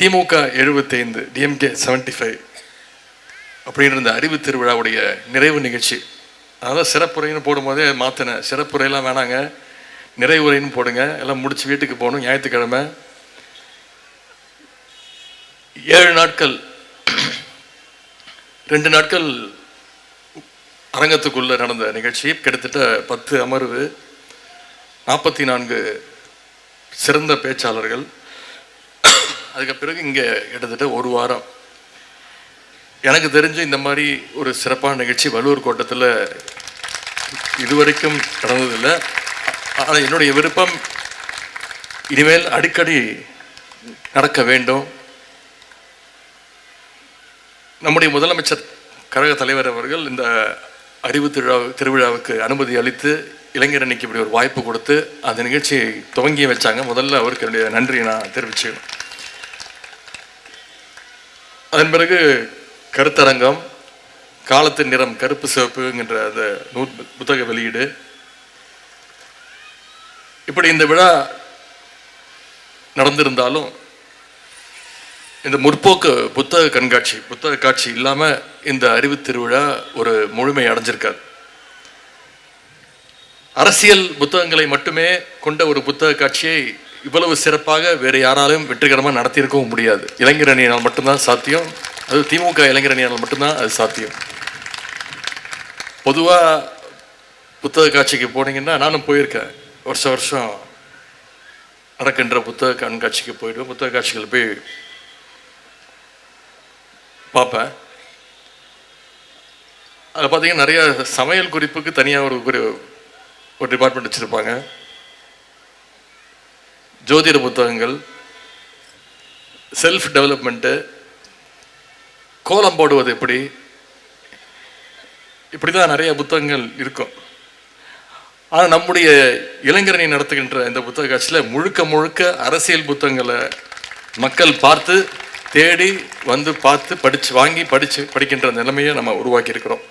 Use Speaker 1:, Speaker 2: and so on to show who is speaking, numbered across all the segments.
Speaker 1: திமுக 75, DMK 75 அப்படின்ற இந்த அறிவு திருவிழாவுடைய நிறைவு நிகழ்ச்சி. அதான் சிறப்புரைன்னு போடும்போதே மாற்றினேன். சிறப்புரையெல்லாம் வேணாங்க, நிறைவுரைன்னு போடுங்க, எல்லாம் முடிச்சு வீட்டுக்கு போகணும். ஞாயிற்றுக்கிழமை 7 நாட்கள், 2 நாட்கள் அரங்கத்துக்குள்ள நடந்த நிகழ்ச்சி. கிட்டத்தட்ட 10 அமர்வு, 44 சிறந்த பேச்சாளர்கள். அதுக்கு பிறகு இங்கே கிட்டத்தட்ட 1 வாரம். எனக்கு தெரிஞ்சு இந்த மாதிரி ஒரு சிறப்பான நிகழ்ச்சி வள்ளுவர் கோட்டத்தில் இதுவரைக்கும் நடந்ததில்லை. ஆனால் என்னுடைய விருப்பம் இனிமேல் அடிக்கடி நடக்க வேண்டும். நம்முடைய முதலமைச்சர் கழக தலைவர் அவர்கள் இந்த அறிவு திருவிழாவுக்கு அனுமதி அளித்து இளைஞர் அணிக்கு இப்படி ஒரு வாய்ப்பு கொடுத்து அந்த நிகழ்ச்சியை துவங்கி வச்சாங்க. முதல்ல அவருக்கு என்னுடைய நன்றியை நான் தெரிவிச்சுக்கணும். அதன் பிறகு கருத்தரங்கம், காலத்தின் நிறம் கருப்பு சிவப்புங்கிற அந்த புத்தக வெளியீடு. இப்படி இந்த விழா நடந்திருந்தாலும் இந்த முற்போக்கு புத்தக கண்காட்சி, புத்தக காட்சி இல்லாமல் இந்த அறிவு திருவிழா ஒரு முழுமை அடைஞ்சிருக்காது. அரசியல் புத்தகங்களை மட்டுமே கொண்ட ஒரு புத்தக காட்சியை இவ்வளவு சிறப்பாக வேறு யாராலும் வெற்றிகரமாக நடத்தியிருக்கவும் முடியாது. இளைஞர் அணியினால் மட்டும்தான் சாத்தியம். அது திமுக இளைஞர் அணியினால் மட்டும்தான் அது சாத்தியம். பொதுவாக புத்தக காட்சிக்கு போனீங்கன்னா, நானும் போயிருக்கேன், வருஷம் நடக்கின்ற புத்தக கண்காட்சிக்கு போயிடுவேன். புத்தக காட்சிகள் போய் பார்ப்பேன். அதில் பார்த்தீங்கன்னா நிறைய சமையல் குறிப்புக்கு தனியாக ஒரு டிபார்ட்மெண்ட் வச்சுருப்பாங்க. ஜோதிட புத்தகங்கள், செல்ஃப் டெவலப்மெண்ட்டு, கோலம் போடுவது எப்படி, இப்படி தான் நிறைய புத்தகங்கள் இருக்கும். ஆனால் நம்முடைய இளைஞரணி நடத்துகின்ற இந்த புத்தக காட்சியில் முழுக்க முழுக்க அரசியல் புத்தகங்களை மக்கள் பார்த்து தேடி வந்து பார்த்து வாங்கி படிக்கின்ற நிலைமையை நம்ம உருவாக்கி இருக்கிறோம்.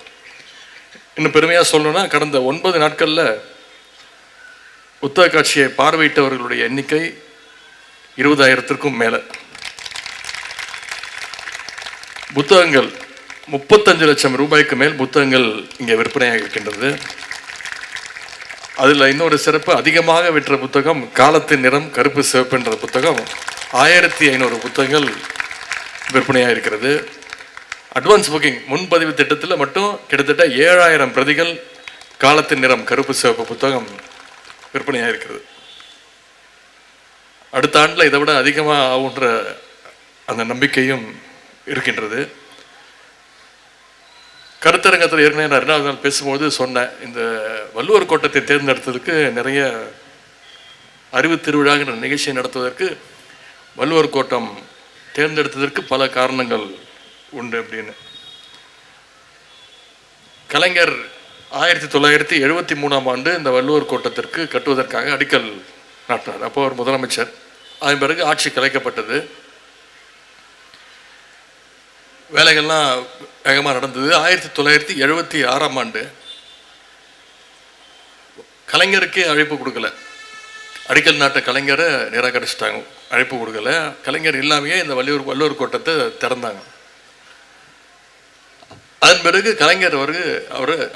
Speaker 1: இன்னும் பெருமையாக சொல்லணும்னா, கடந்த 9 நாட்களில் புத்தக காட்சியை பார்வையிட்டவர்களுடைய எண்ணிக்கை 20,000க்கும் மேலே. புத்தகங்கள் 35 லட்சம் ரூபாய்க்கு மேல் புத்தகங்கள் இங்கே விற்பனையாக இருக்கின்றது. அதில் இன்னொரு சிறப்பு, அதிகமாக விற்ற புத்தகம் காலத்தின் நிறம் கருப்பு சிவப்பு என்ற புத்தகம். 1500 புத்தகங்கள் விற்பனையாக இருக்கிறது. அட்வான்ஸ் புக்கிங் முன்பதிவு திட்டத்தில் மட்டும் கிட்டத்தட்ட 7000 பிரதிகள் காலத்தின் நிறம் கருப்பு சிவப்பு புத்தகம் விற்பனையாக இருக்கிறது. அடுத்த ஆண்டில் இதை விட அதிகமாக ஆகுன்ற அந்த நம்பிக்கையும் இருக்கின்றது. கருத்தரங்கத்தில் ஏற்கனவே நான் 2வது நாள் பேசும்போது சொன்னேன், இந்த வள்ளுவர் கோட்டத்தை தேர்ந்தெடுத்ததுக்கு, நிறைய அறிவு திருவிழாங்கிற நிகழ்ச்சியை நடத்துவதற்கு வள்ளுவர் கோட்டம் தேர்ந்தெடுத்ததற்கு பல காரணங்கள் உண்டு அப்படின்னு. கலைஞர் 1973ஆம் ஆண்டு இந்த வள்ளுவர் கோட்டத்திற்கு கட்டுவதற்காக அடிக்கல் நாட்டினார். அப்போ ஒரு முதலமைச்சர். அதன் பிறகு ஆட்சி கலைக்கப்பட்டது. வேலைகள்லாம் வேகமாக நடந்தது. 1976ஆம் ஆண்டு கலைஞருக்கே அழைப்பு கொடுக்கல. அடிக்கல் நாட்ட கலைஞரை நிராகரிச்சிட்டாங்க, அழைப்பு கொடுக்கல. கலைஞர் இல்லாமையே இந்த வள்ளுவர் கோட்டத்தை திறந்தாங்க. அதன் பிறகு கலைஞர் அவர்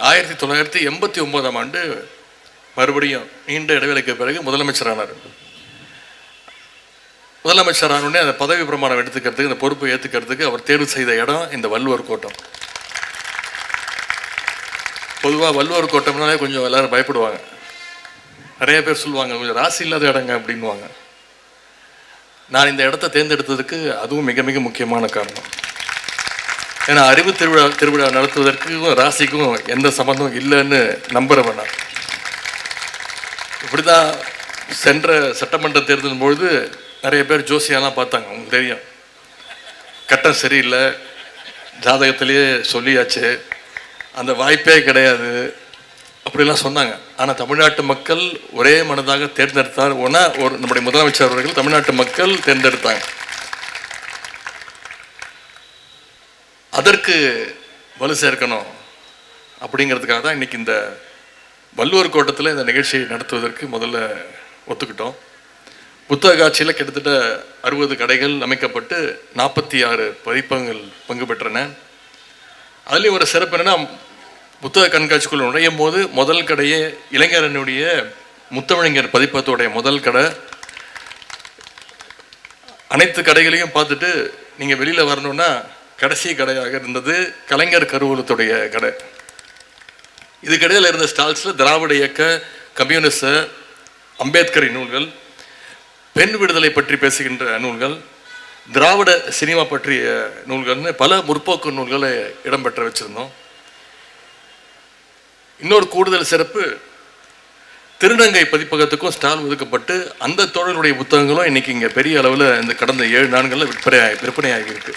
Speaker 1: 1989ஆம் ஆண்டு மறுபடியும் நீண்ட இடைவேளைக்கு பிறகு முதலமைச்சரானார். முதலமைச்சரானே அந்த பதவி பிரமாணம் எடுத்துக்கிறதுக்கு, இந்த பொறுப்பை ஏற்றுக்கிறதுக்கு அவர் தேர்வு செய்த இடம் இந்த வள்ளுவர் கோட்டம். பொதுவாக வள்ளுவர் கோட்டம்னாலே கொஞ்சம் எல்லாரும் பயப்படுவாங்க. நிறைய பேர் சொல்லுவாங்க, கொஞ்சம் ராசி இல்லாத இடங்க அப்படின்வாங்க. நான் இந்த இடத்த தேர்ந்தெடுத்ததுக்கு அதுவும் மிக மிக முக்கியமான காரணம். ஏன்னா அறிவு திருவிழா நடத்துவதற்கும் ராசிக்கும் எந்த சம்பந்தம் இல்லைன்னு நம்புறவன் நான். இப்படிதான் சென்ற சட்டமன்ற தேர்தலின் பொழுது நிறைய பேர் ஜோசியெல்லாம் பார்த்தாங்க. உங்களுக்கு தெரியும், கட்டம் சரியில்லை, ஜாதகத்திலேயே சொல்லியாச்சு, அந்த வாய்ப்பே கிடையாது அப்படிலாம் சொன்னாங்க. ஆனால் தமிழ்நாட்டு மக்கள் ஒரே மனதாக தேர்ந்தெடுத்தார். நம்முடைய முதலமைச்சர் அவர்கள் தமிழ்நாட்டு மக்கள் தேர்ந்தெடுத்தாங்க. அதற்கு வலு சேர்க்கணும் அப்படிங்கிறதுக்காக தான் இன்னைக்கு இந்த வள்ளுவர் கோட்டத்தில் இந்த நிகழ்ச்சியை நடத்துவதற்கு முதல்ல ஒத்துக்கிட்டோம். புத்தக காட்சியில் கிட்டத்தட்ட 60 கடைகள் அமைக்கப்பட்டு 46 பதிப்பகங்கள் பங்கு பெற்றன. அதுலேயும் ஒரு சிறப்பு என்னன்னா, புத்தக கண்காட்சிக்குள்ள நுழையும் போது முதல் கடையே இளைஞரனுடைய முத்தமிழர் பதிப்பகத்துடைய முதல் கடை. அனைத்து கடைகளையும் பார்த்துட்டு நீங்கள் வெளியில் வரணுன்னா கடைசி கடையாக இருந்தது கலைஞர் கருவூலத்துடைய கடை. இது கடையில் இருந்த ஸ்டால்ஸில் திராவிட இயக்க, கம்யூனிஸ்ட, அம்பேத்கரின் நூல்கள், பெண் விடுதலை பற்றி பேசுகின்ற நூல்கள், திராவிட சினிமா பற்றிய நூல்கள்னு பல முற்போக்கு நூல்களை இடம்பெற்ற வச்சுருந்தோம். இன்னொரு கூடுதல் சிறப்பு, திருநங்கை பதிப்பகத்துக்கும் ஸ்டால் ஒதுக்கப்பட்டு அந்த தோழர்களுடைய புத்தகங்களும் இன்னைக்கு இங்கே பெரிய அளவில் இந்த கடந்த 7 நாட்களில் விற்பனையாகி இருக்கு.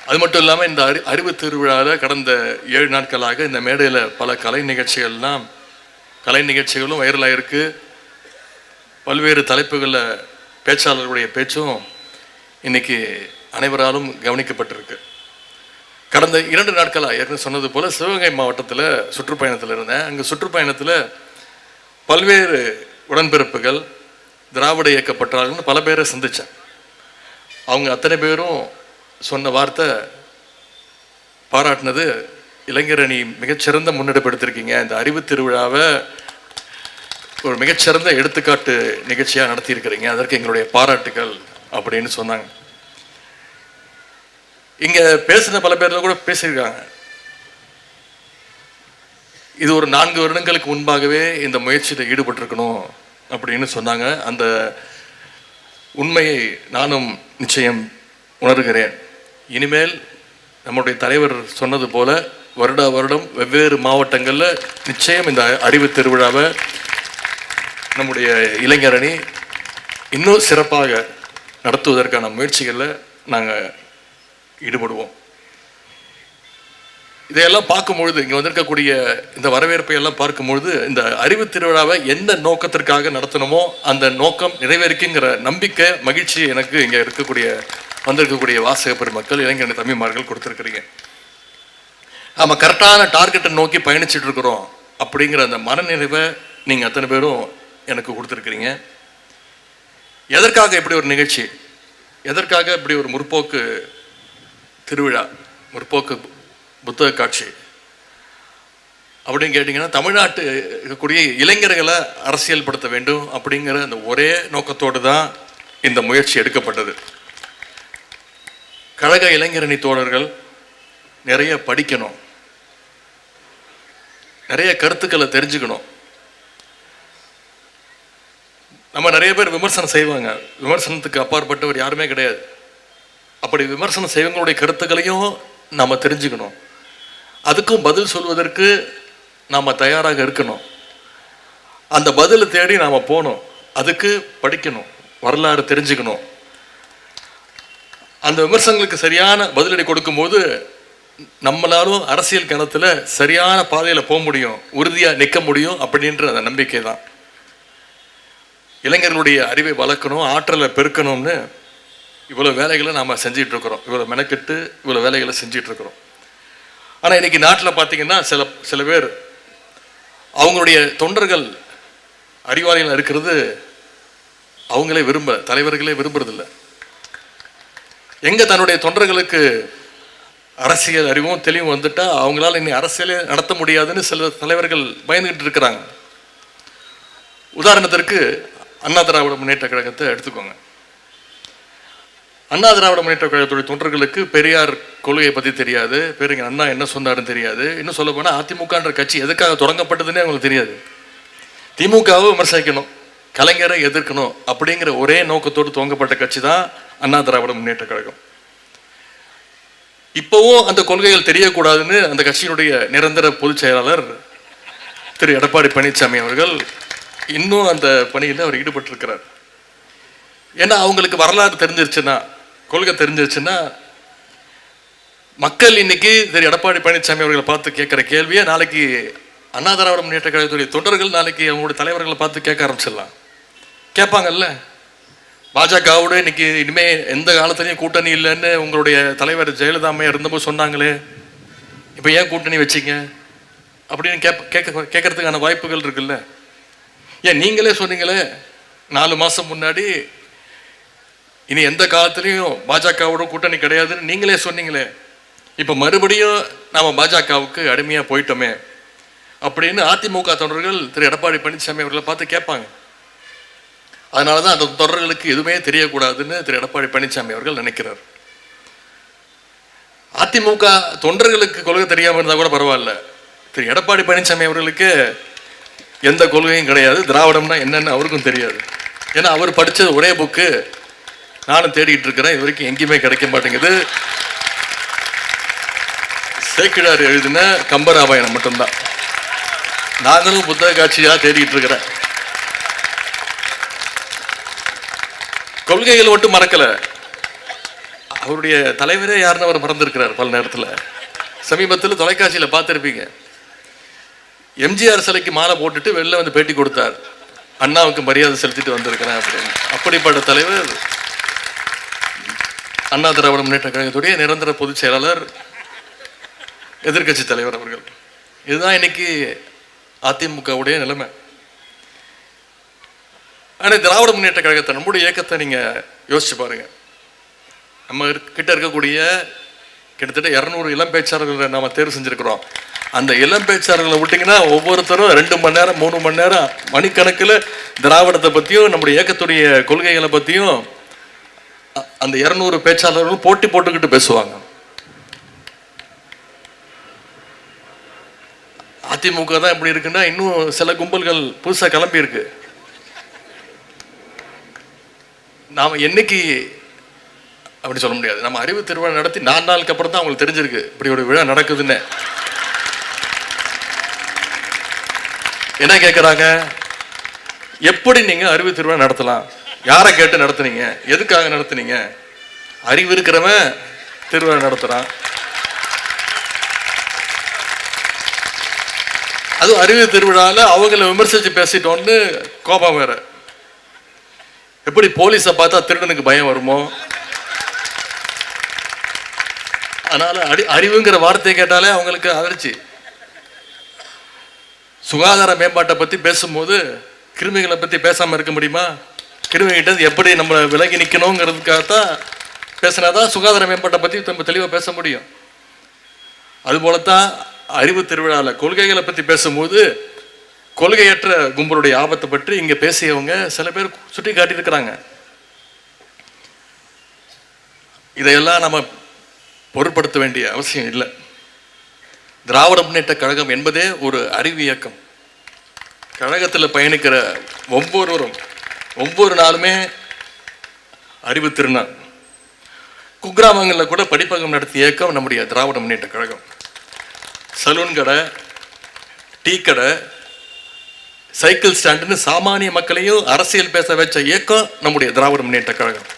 Speaker 1: அது மட்டும் இல்லாமல் இந்த அறிவு திருவிழாவில் கடந்த 7 நாட்களாக இந்த மேடையில் பல கலை நிகழ்ச்சிகளும் வைரலாயிருக்கு. பல்வேறு தலைப்புகளில் பேச்சாளர்களுடைய பேச்சும் இன்னைக்கு அனைவராலும் கவனிக்கப்பட்டிருக்கு. கடந்த 2 நாட்களாக ஏற்கனவே சொன்னது போல் சிவகங்கை மாவட்டத்தில் சுற்றுப்பயணத்தில் இருந்தேன். அங்கே சுற்றுப்பயணத்தில் பல்வேறு உடன்பிறப்புகள், திராவிட இயக்கப்பட்டார்கள்னு பல பேரை சந்தித்தேன். அவங்க அத்தனை பேரும் சொன்ன வார்த்தை, பாராட்டினது, இளைஞர் அணி மிகச்சிறந்த முன்னெடுப்படுத்திருக்கீங்க, இந்த அறிவு திருவிழாவை ஒரு மிகச்சிறந்த எடுத்துக்காட்டு நிகழ்ச்சியாக நடத்தியிருக்கிறீங்க, அதற்கு எங்களுடைய பாராட்டுகள் அப்படின்னு சொன்னாங்க. இங்கே பேசின பல பேர்ல கூட பேசியிருக்காங்க. இது ஒரு 4 வருடங்களுக்கு முன்பாகவே இந்த முயற்சியில் ஈடுபட்டிருக்கணும் அப்படின்னு சொன்னாங்க. அந்த உண்மையை நானும் நிச்சயம் உணர்கிறேன். இனிமேல் நம்முடைய தலைவர் சொன்னது போல வருடம் வெவ்வேறு மாவட்டங்களில் நிச்சயம் இந்த அறிவு திருவிழாவை நம்முடைய இளைஞர் அணி இன்னும் சிறப்பாக நடத்துவதற்கான முயற்சிகளில் நாங்கள் ஈடுபடுவோம். இதையெல்லாம் பார்க்கும்பொழுது, இங்கே வந்திருக்கக்கூடிய இந்த வரவேற்பை எல்லாம் பார்க்கும்பொழுது, இந்த அறிவு திருவிழாவை எந்த நோக்கத்திற்காக நடத்தணுமோ அந்த நோக்கம் நிறைவேறிக்குங்கிற நம்பிக்கை, மகிழ்ச்சி எனக்கு இங்கே வந்திருக்கக்கூடிய வாசக பெருமக்கள், இளைஞர் தம்பிமார்கள் கொடுத்துருக்குறீங்க. நம்ம கரெக்டான டார்கெட்டை நோக்கி பயணிச்சுட்டு இருக்கிறோம் அப்படிங்கிற அந்த மனநிறைவை நீங்கள் அத்தனை பேரும் எனக்கு கொடுத்துருக்குறீங்க. எதற்காக இப்படி ஒரு நிகழ்ச்சி, எதற்காக இப்படி ஒரு முற்போக்கு திருவிழா, முற்போக்கு புத்தக காட்சி அப்படின்னு கேட்டிங்கன்னா, தமிழ்நாட்டு இருக்கக்கூடிய இளைஞர்களை அரசியல்படுத்த வேண்டும் அப்படிங்கிற அந்த ஒரே நோக்கத்தோடு தான் இந்த முயற்சி எடுக்கப்பட்டது. கழக இளைஞரணி தோழர்கள் நிறைய படிக்கணும், நிறைய கருத்துக்களை தெரிஞ்சுக்கணும். நம்ம நிறைய பேர் விமர்சனம் செய்வாங்க, விமர்சனத்துக்கு அப்பாற்பட்டவர் யாருமே கிடையாது. அப்படி விமர்சனம் செய்வங்களுடைய கருத்துக்களையும் நாம் தெரிஞ்சுக்கணும், அதுக்கும் பதில் சொல்வதற்கு நாம் தயாராக இருக்கணும். அந்த பதிலை தேடி நாம் போகணும், அதுக்கு படிக்கணும், வரலாறு தெரிஞ்சுக்கணும். அந்த விமர்சனங்களுக்கு சரியான பதிலடி கொடுக்கும்போது நம்மளாலும் அரசியல் கணத்தில் சரியான பாதையில் போக முடியும், உறுதியாக நிற்க முடியும் அப்படின்ற அந்த நம்பிக்கை தான். இளைஞர்களுடைய அறிவை வளர்க்கணும், ஆற்றலை பெருக்கணும்னு இவ்வளோ வேலைகளை நாம் செஞ்சிட்ருக்கிறோம், இவ்வளோ மெனக்கெட்டு இவ்வளோ வேலைகளை செஞ்சிட்ருக்கிறோம். ஆனால் இன்றைக்கி நாட்டில் பார்த்திங்கன்னா சில பேர் அவங்களுடைய தொண்டர்கள் அறிவாளிகள் இருக்கிறது அவங்களே தலைவர்களே விரும்புறதில்லை. எங்கே தன்னுடைய தொண்டர்களுக்கு அரசியல் அறிவும் தெளிவும் வந்துட்டால் அவங்களால இனி அரசியலே நடத்த முடியாதுன்னு சில தலைவர்கள் பயந்துகிட்டு இருக்கிறாங்க. உதாரணத்திற்கு அண்ணா திராவிட முன்னேற்ற கழகத்தை எடுத்துக்கோங்க. அண்ணா திராவிட முன்னேற்ற கழகத்துடைய தொண்டர்களுக்கு பெரியார் கொள்கையை பற்றி தெரியாது, பேருங்க அண்ணா என்ன சொன்னாருன்னு தெரியாது. இன்னும் சொல்ல போனால் அதிமுகன்ற கட்சி எதுக்காக தொடங்கப்பட்டதுன்னே அவங்களுக்கு தெரியாது. திமுகவை விமர்சிக்கணும், கலைஞரை எதிர்க்கணும் அப்படிங்கிற ஒரே நோக்கத்தோடு துவங்கப்பட்ட கட்சி தான் அண்ணா திராவிட முன்னேற்ற கழகம். இப்போவும் அந்த கொள்கைகள் தெரியக்கூடாதுன்னு அந்த கட்சியினுடைய நிரந்தர பொதுச் செயலாளர் திரு எடப்பாடி பழனிசாமி அவர்கள் இன்னும் அந்த பணியில் அவர் ஈடுபட்டிருக்கிறார். ஏன்னா அவங்களுக்கு வரலாறு தெரிஞ்சிருச்சுன்னா, கொள்கை தெரிஞ்சிருச்சுன்னா, மக்கள் இன்னைக்கு திரு எடப்பாடி பழனிசாமி அவர்களை பார்த்து கேட்குற கேள்வியை நாளைக்கு அண்ணா திராவிட முன்னேற்ற கழகத்துடைய தொண்டர்கள் நாளைக்கு அவங்களுடைய தலைவர்களை பார்த்து கேட்க ஆரம்பிச்சிடலாம். கேட்பாங்கல்ல, பாஜகவோட இன்னைக்கு இனிமே எந்த காலத்துலையும் கூட்டணி இல்லைன்னு உங்களுடைய தலைவர் ஜெயலலிதா அம்மையார் இருந்தபோது சொன்னாங்களே, இப்போ ஏன் கூட்டணி வச்சிங்க அப்படின்னு கேட்கறதுக்கான வாய்ப்புகள் இருக்குல்ல. ஏன் நீங்களே சொன்னீங்களே 4 மாதம் முன்னாடி இனி எந்த காலத்துலேயும் பாஜகவோட கூட்டணி கிடையாதுன்னு நீங்களே சொன்னீங்களே, இப்போ மறுபடியும் நாம் பாஜகவுக்கு அடிமையாக போயிட்டோமே அப்படின்னு அதிமுக தொண்டர்கள் திரு எடப்பாடி பழனிசாமி அவர்களை பார்த்து கேட்பாங்க. அதனால தான் அந்த தொடர்களுக்கு எதுவுமே தெரியக்கூடாதுன்னு திரு எடப்பாடி பழனிசாமி அவர்கள் நினைக்கிறார். அதிமுக தொண்டர்களுக்கு கொள்கை தெரியாமல் இருந்தால் கூட பரவாயில்ல, திரு எடப்பாடி பழனிசாமி அவர்களுக்கு எந்த கொள்கையும் கிடையாது, திராவிடம்னா என்னன்னு அவருக்கும் தெரியாது. ஏன்னா அவர் படித்தது ஒரே புக்கு, நானும் தேடிட்டு இருக்கிறேன், இது வரைக்கும் எங்கேயுமே கிடைக்க மாட்டேங்குது. சேக்கிழார் எழுதின கம்பராமாயணம் மட்டும்தான். நாங்களும் புத்தக காட்சியாக தேடிட்டு இருக்கிறேன். கொள்கைகள் மட்டும் மறக்கல, அவருடைய தலைவரே யாருன்னு அவர் மறந்துருக்கிறார் பல நேரத்தில். சமீபத்தில் தொலைக்காட்சியில் பார்த்துருப்பீங்க, எம்ஜிஆர் சிலைக்கு மாலை போட்டுட்டு வெளில வந்து பேட்டி கொடுத்தார், அண்ணாவுக்கு மரியாதை செலுத்திட்டு வந்திருக்கிறேன் அப்படின்னு. அப்படிப்பட்ட தலைவர் அண்ணா திராவிட முன்னேற்ற கழகத்துடைய நிரந்தர பொதுச் செயலாளர், எதிர்கட்சி தலைவர் அவர்கள். இதுதான் இன்னைக்கு அதிமுகவுடைய நிலைமை. ஆனால் திராவிட முன்னேற்ற கழகத்தை, நம்முடைய இயக்கத்தை நீங்கள் யோசிச்சு பாருங்க. நம்ம கிட்ட இருக்கக்கூடிய கிட்டத்தட்ட 200 இளம் பேச்சாளர்களை நாம் தேர்வு செஞ்சுருக்கிறோம். அந்த இளம் பேச்சாளர்களை விட்டிங்கன்னா ஒவ்வொருத்தரும் 2 மணி நேரம் 3 மணி நேரம் மணிக்கணக்கில் திராவிடத்தை பற்றியும் நம்முடைய இயக்கத்துடைய கொள்கைகளை பற்றியும் அந்த 200 பேச்சாளர்கள் போட்டி போட்டுக்கிட்டு பேசுவாங்க. அதிமுக தான் எப்படி இருக்குன்னா, இன்னும் சில கும்பல்கள் புதுசாக கிளம்பி இருக்கு. நாம் என்னைக்கு அப்படி சொல்ல முடியாது. நம்ம அறிவு திருவிழா நடத்தி 4 நாளுக்கு அப்புறம் தான் அவங்களுக்கு தெரிஞ்சிருக்கு இப்படி ஒரு விழா நடக்குதுன்னு. என்ன கேட்குறாங்க, எப்படி நீங்கள் அறிவு திருவிழா நடத்தலாம், யாரை கேட்டு நடத்துனீங்க, எதுக்காக நடத்துனீங்க? அறிவு இருக்கிறவன் திருவிழா நடத்துகிறான். அதுவும் அறிவு திருவிழாவில் அவங்கள விமர்சித்து பேசிட்டோன்னு கோபம் வேற. எப்படி போலீஸை பார்த்தா திருடனுக்கு பயம் வருமோ, அதனால அறிவுங்கிற வார்த்தையை கேட்டாலே அவங்களுக்கு அதிர்ச்சி. சுகாதார மேம்பாட்டை பற்றி பேசும்போது கிருமிகளை பற்றி பேசாமல் இருக்க முடியுமா? கிருமிகிட்ட எப்படி நம்ம விலகி நிற்கணுங்கிறதுக்காகத்தான் பேசினாதான் சுகாதார மேம்பாட்டை பற்றி நம்ம தெளிவாக பேச முடியும். அதுபோலத்தான் அறிவு திருவிழாவில் கொள்கைகளை பற்றி பேசும்போது கொள்கையற்ற கும்பலுடைய ஆபத்தை பற்றி இங்கே பேசியவங்க சில பேர் சுட்டி காட்டியிருக்கிறாங்க. இதையெல்லாம் நம்ம பொருட்படுத்த வேண்டிய அவசியம் இல்லை. திராவிட முன்னேற்ற கழகம் என்பதே ஒரு அறிவு இயக்கம். கழகத்தில் பயணிக்கிற ஒவ்வொருவரும் ஒவ்வொரு நாளுமே அறிவு திருநாள். குக்கிராமங்களில் கூட படிப்பகம் நடத்திய இயக்கம் நம்முடைய திராவிட முன்னேற்ற கழகம். சலூன் கடை, டீ கடை, சைக்கிள் ஸ்டாண்டுன்னு சாமானிய மக்களையும் அரசியல் பேச வச்ச இயக்கம் நம்முடைய திராவிட முன்னேற்ற கழகம்.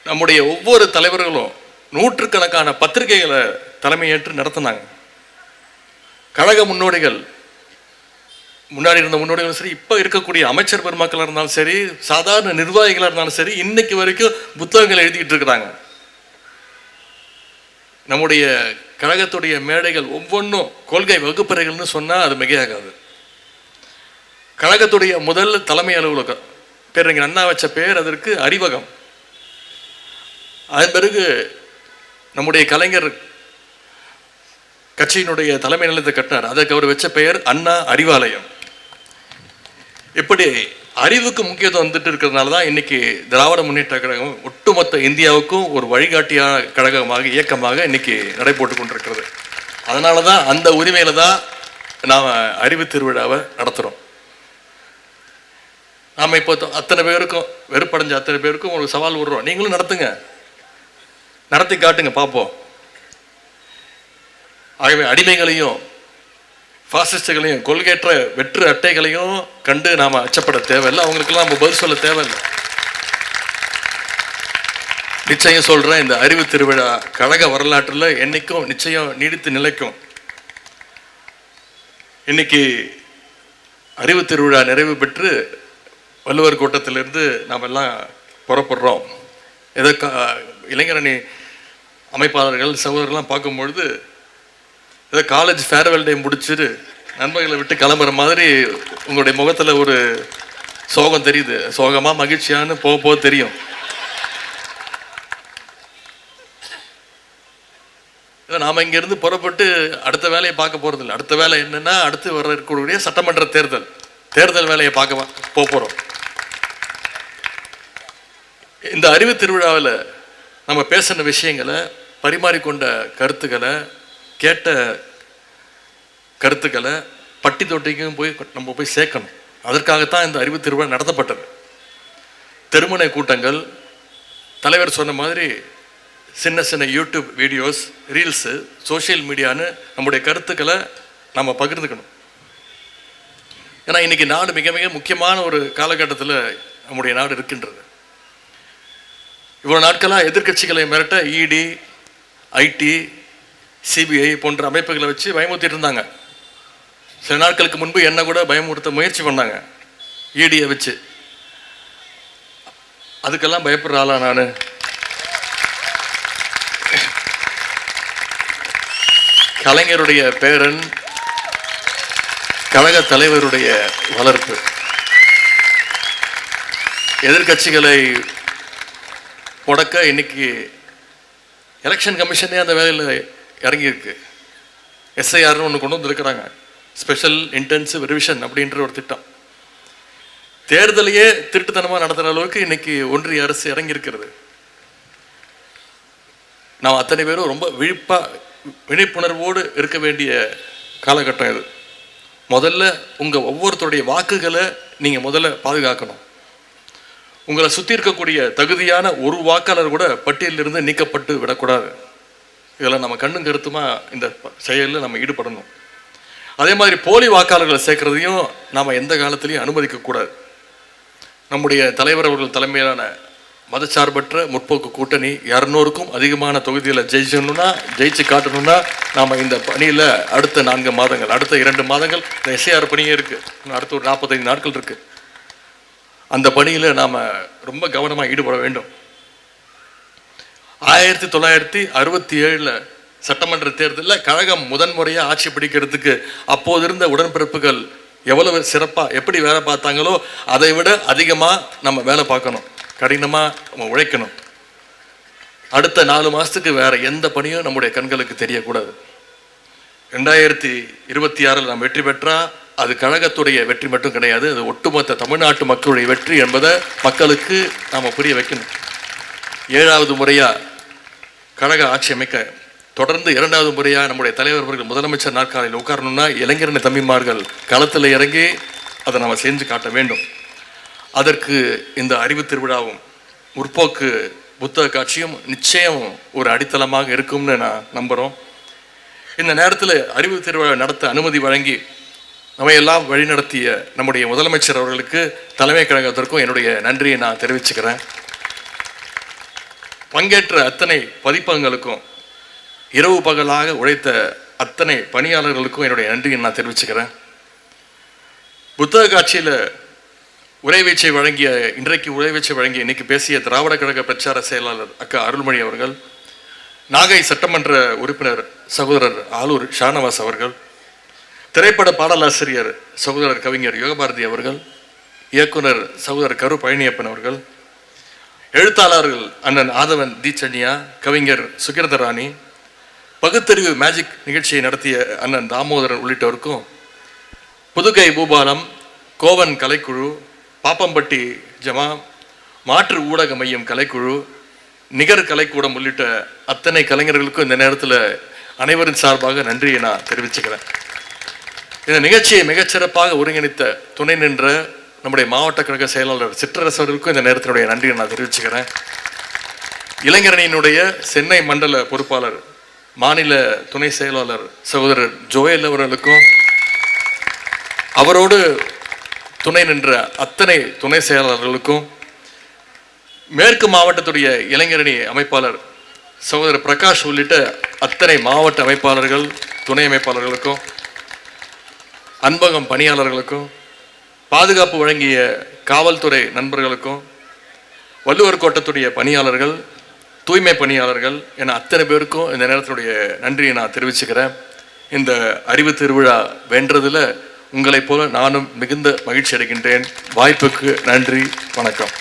Speaker 1: நம்முடைய ஒவ்வொரு தலைவர்களும் நூற்றுக்கணக்கான பத்திரிகைகளை தலைமையேற்று நடத்தினாங்க. கழக முன்னோடிகள், முன்னாடி இருந்த முன்னோடிகளும் சரி, இப்போ இருக்கக்கூடிய அமைச்சர் பெருமக்களாக இருந்தாலும் சரி, சாதாரண நிர்வாகிகளாக இருந்தாலும் சரி, இன்னைக்கு வரைக்கும் புத்தகங்கள் எழுதிக்கிட்டு இருக்கிறாங்க. நம்முடைய கழகத்துடைய மேடைகள் ஒவ்வொன்றும் கொள்கை வகுப்பறைகள்னு சொன்னால் அது மிகையாகாது. கழகத்துடைய முதல் தலைமை அலுவலகம் பேரறிஞர் அண்ணா வச்ச பேர் அதற்கு அறிவகம். அதன் பிறகு நம்முடைய கலைஞர் கட்சியினுடைய தலைமை நிலையத்தை கட்டினார், அதற்கு அவர் வச்ச பெயர் அண்ணா அறிவாலயம். இப்படி அறிவுக்கு முக்கியத்துவம் வந்துட்டு இருக்கிறதுனால தான் இன்னைக்கு திராவிட முன்னேற்ற கழகம் ஒட்டுமொத்த இந்தியாவுக்கும் ஒரு வழிகாட்டியான கழகமாக இயக்கமாக இன்னைக்கு நடைபோட்டு கொண்டிருக்கிறது. அதனால தான் அந்த உரிமையில தான் நாம் அறிவு திருவிழாவை நடத்துகிறோம். நாம் இப்போ அத்தனை பேருக்கும் வெறுப்படைஞ்ச அத்தனை பேருக்கும் ஒரு சவால் விடுறோம், நீங்களும் நடத்துங்க, நடத்தி காட்டுங்க பார்ப்போம். ஆகவே அடிமைகளையும் பாசிஸ்டுகளையும் கொள்கையற்ற வெற்று அட்டைகளையும் கண்டு நாம் அச்சப்பட தேவையில்லை, அவங்களுக்கெல்லாம் நம்ம பதில் சொல்ல தேவையில்லை. நிச்சயம் சொல்கிறேன், இந்த அறிவு திருவிழா கழக வரலாற்றில் என்னைக்கும் நிச்சயம் நீடித்து நிலைக்கும். இன்னைக்கு அறிவு திருவிழா நிறைவு பெற்று வள்ளுவர் கோட்டத்திலிருந்து நாம் எல்லாம் புறப்படுறோம். ஏதோ இளைஞரணி அமைப்பாளர்கள் சகோதரர்கள்லாம் பார்க்கும்பொழுது ஏதோ காலேஜ் ஃபேர்வெல் டே முடிச்சுட்டு நண்பர்களை விட்டு கிளம்புற மாதிரி உங்களுடைய முகத்தில் ஒரு சோகம் தெரியுது. சோகமாக மகிழ்ச்சியான்னு போக போக தெரியும். நாம் இங்கேருந்து புறப்பட்டு அடுத்த வேலையை பார்க்க போகிறதில்ல. அடுத்த வேலை என்னென்னா, அடுத்து வர இருக்கக்கூடிய சட்டமன்ற தேர்தல் வேலையை பார்க்க போகிறோம். இந்த அறிவு திருவிழாவில் நம்ம பேசின விஷயங்களை, பரிமாறிக்கொண்ட கருத்துக்களை, கேட்ட கருத்துக்களை பட்டி தொட்டிக்கும் நம்ம போய் சேர்க்கணும். அதற்காகத்தான் இந்த அறிவு திருவிழா நடத்தப்பட்டது. தெருமுனை கூட்டங்கள், தலைவர் சொன்ன மாதிரி சின்ன சின்ன யூடியூப் வீடியோஸ், ரீல்ஸு, சோஷியல் மீடியான்னு நம்முடைய கருத்துக்களை நம்ம பகிர்ந்துக்கணும். ஏன்னா இன்றைக்கி நாடு மிக மிக முக்கியமான ஒரு காலகட்டத்தில் நம்முடைய நாடு இருக்கின்றது. இவ்வளோ நாட்களாக எதிர்கட்சிகளை மிரட்ட இடி, ஐடி, சிபிஐ போன்ற அமைப்புகளை வச்சு பயமுறுத்திட்டு இருந்தாங்க. சில நாட்களுக்கு முன்பு என்ன கூட பயமுறுத்த முயற்சி பண்ணாங்க இடியை வச்சு. அதுக்கெல்லாம் பயப்படுற ஆளா நான்? கலைஞருடைய பேரன், கழக தலைவருடைய வளர்ப்பு. எதிர்கட்சிகளை முடக்க இன்னைக்கு எலெக்ஷன் கமிஷனே அந்த வேலையில் இறங்கியிருக்கு. எஸ்ஐஆர்னு ஒன்று கொண்டு வந்துருக்கிறாங்க, ஸ்பெஷல் இன்டென்சிவ் ரிவிஷன் அப்படின்ற ஒரு திட்டம். தேர்தலையே திருட்டுத்தனமாக நடத்துகிற அளவுக்கு இன்னைக்கு ஒன்றிய அரசு இறங்கியிருக்கிறது. நாம் அத்தனை பேரும் ரொம்ப விழிப்புணர்வோடு இருக்க வேண்டிய காலகட்டம் இது. முதல்ல உங்கள் ஒவ்வொருத்தருடைய வாக்குகளை நீங்கள் முதல்ல பாதுகாக்கணும். உங்களை சுற்றி இருக்கக்கூடிய தகுதியான ஒரு வாக்காளர் கூட பட்டியலிருந்து நீக்கப்பட்டு விடக்கூடாது. இதில் நம்ம கண்ணும் கருத்துமா இந்த செயலில் நம்ம ஈடுபடணும். அதே மாதிரி போலி வாக்காளர்களை சேர்க்கறதையும் நாம் எந்த காலத்திலையும் அனுமதிக்கக்கூடாது. நம்முடைய தலைவர் அவர்கள் தலைமையிலான மதச்சார்பற்ற முற்போக்கு கூட்டணி 200க்கும் அதிகமான தொகுதியில் ஜெயிச்சு காட்டணும்னா நாம் இந்த பணியில் அடுத்த 4 மாதங்கள், அடுத்த 2 மாதங்கள் இந்த எஸ்ஐஆர் பணியே இருக்குது. அடுத்த ஒரு 45 நாட்கள் இருக்குது. அந்த பணியில் நாம் ரொம்ப கவனமாக ஈடுபட வேண்டும். 1967 சட்டமன்ற தேர்தலில் கழகம் முதன்முறையாக ஆட்சி பிடிக்கிறதுக்கு அப்போது இருந்த உடன்பிறப்புகள் எவ்வளவு சிறப்பாக எப்படி வேலை பார்த்தாங்களோ அதை விட அதிகமாக நம்ம வேலை பார்க்கணும், கடினமாக நம்ம உழைக்கணும். அடுத்த 4 மாதத்துக்கு வேறு எந்த பணியும் நம்முடைய கண்களுக்கு தெரியக்கூடாது. 2026 நாம் வெற்றி பெற்றால் அது கழகத்துடைய வெற்றி மட்டும் கிடையாது, அது ஒட்டுமொத்த தமிழ்நாட்டு மக்களுடைய வெற்றி என்பதை மக்களுக்கு நாம் புரிய வைக்கணும். 7வது முறையாக கழக ஆட்சி அமைக்க தொடர்ந்து 2வது முறையாக நம்முடைய தலைவர் அவர்கள் முதலமைச்சர் நாற்காலியில் உட்காரணும்னா இளைஞரணி தம்பிமார்கள் களத்தில் இறங்கி அதை நம்ம செஞ்சு காட்ட வேண்டும். அதற்கு இந்த அறிவு திருவிழாவும் முற்போக்கு புத்தக காட்சியும் நிச்சயம் ஒரு அடித்தளமாக இருக்கும்னு நான் நம்புகிறோம். இந்த நேரத்தில் அறிவு திருவிழா நடத்த அனுமதி வழங்கி நம்மையெல்லாம் வழிநடத்திய நம்முடைய முதலமைச்சர் அவர்களுக்கு, தலைமை கழகத்திற்கும் என்னுடைய நன்றியை நான் தெரிவிச்சுக்கிறேன். பங்கேற்ற அத்தனை பதிப்பகங்களுக்கும், இரவு பகலாக உழைத்த அத்தனை பணியாளர்களுக்கும் என்னுடைய நன்றியை நான் தெரிவிச்சுக்கிறேன். புத்தக காட்சியில் உரைவீச்சை வழங்கிய இன்னைக்கு பேசிய திராவிட கழக பிரச்சார செயலாளர் அக்கா அருள்மொழி அவர்கள், நாகை சட்டமன்ற உறுப்பினர் சகோதரர் ஆலூர் ஷானவாஸ் அவர்கள், திரைப்பட பாடலாசிரியர் சகோதரர் கவிஞர் யோகபாரதி அவர்கள், இயக்குனர் சகோதரர் கரு பழனியப்பன் அவர்கள், எழுத்தாளர்கள் அண்ணன் ஆதவன் தீச்சன்யா, கவிஞர் சுகிரதராணி, பகுத்தறிவு மேஜிக் நிகழ்ச்சியை நடத்திய அண்ணன் தாமோதரன் உள்ளிட்டோருக்கும், புதுகை பூபாலம், கோவன் கலைக்குழு, பாப்பம்பட்டி ஜமா, மாற்று ஊடக மையம் கலைக்குழு, நிகர் கலைக்கூடம் உள்ளிட்ட அத்தனை கலைஞர்களுக்கும் இந்த நேரத்தில் அனைவரின் சார்பாக நன்றியை நான் தெரிவிச்சுக்கிறேன். இந்த நிகழ்ச்சியை மிகச்சிறப்பாக ஒருங்கிணைத்த துணை நின்ற நம்முடைய மாவட்ட கழக செயலாளர் சிற்றரசர்களுக்கும் இந்த நேரத்தினுடைய நன்றியை நான் தெரிவிச்சுக்கிறேன். இளைஞரணியினுடைய சென்னை மண்டல பொறுப்பாளர், மாநில துணை செயலாளர் சகோதரர் ஜோயல் அவர்களுக்கும், அவரோடு துணை நின்ற அத்தனை துணை செயலாளர்களுக்கும், மேற்கு மாவட்டத்துடைய இளைஞரணி அமைப்பாளர் சகோதரர் பிரகாஷ் உள்ளிட்ட அத்தனை மாவட்ட அமைப்பாளர்கள், துணை அமைப்பாளர்களுக்கும், அன்பகம் பணியாளர்களுக்கும், பாதுகாப்பு வழங்கிய காவல்துறை நண்பர்களுக்கும், வள்ளுவர் கோட்டத்துடைய பணியாளர்கள், தூய்மை பணியாளர்கள் என அத்தனை பேருக்கும் இந்த நேரத்தினுடைய நன்றியை நான் தெரிவிச்சுக்கிறேன். இந்த அறிவு திருவிழா வென்றதில் உங்களைப் போல நானும் மிகுந்த மகிழ்ச்சி அடைகின்றேன். வாய்ப்புக்கு நன்றி, வணக்கம்.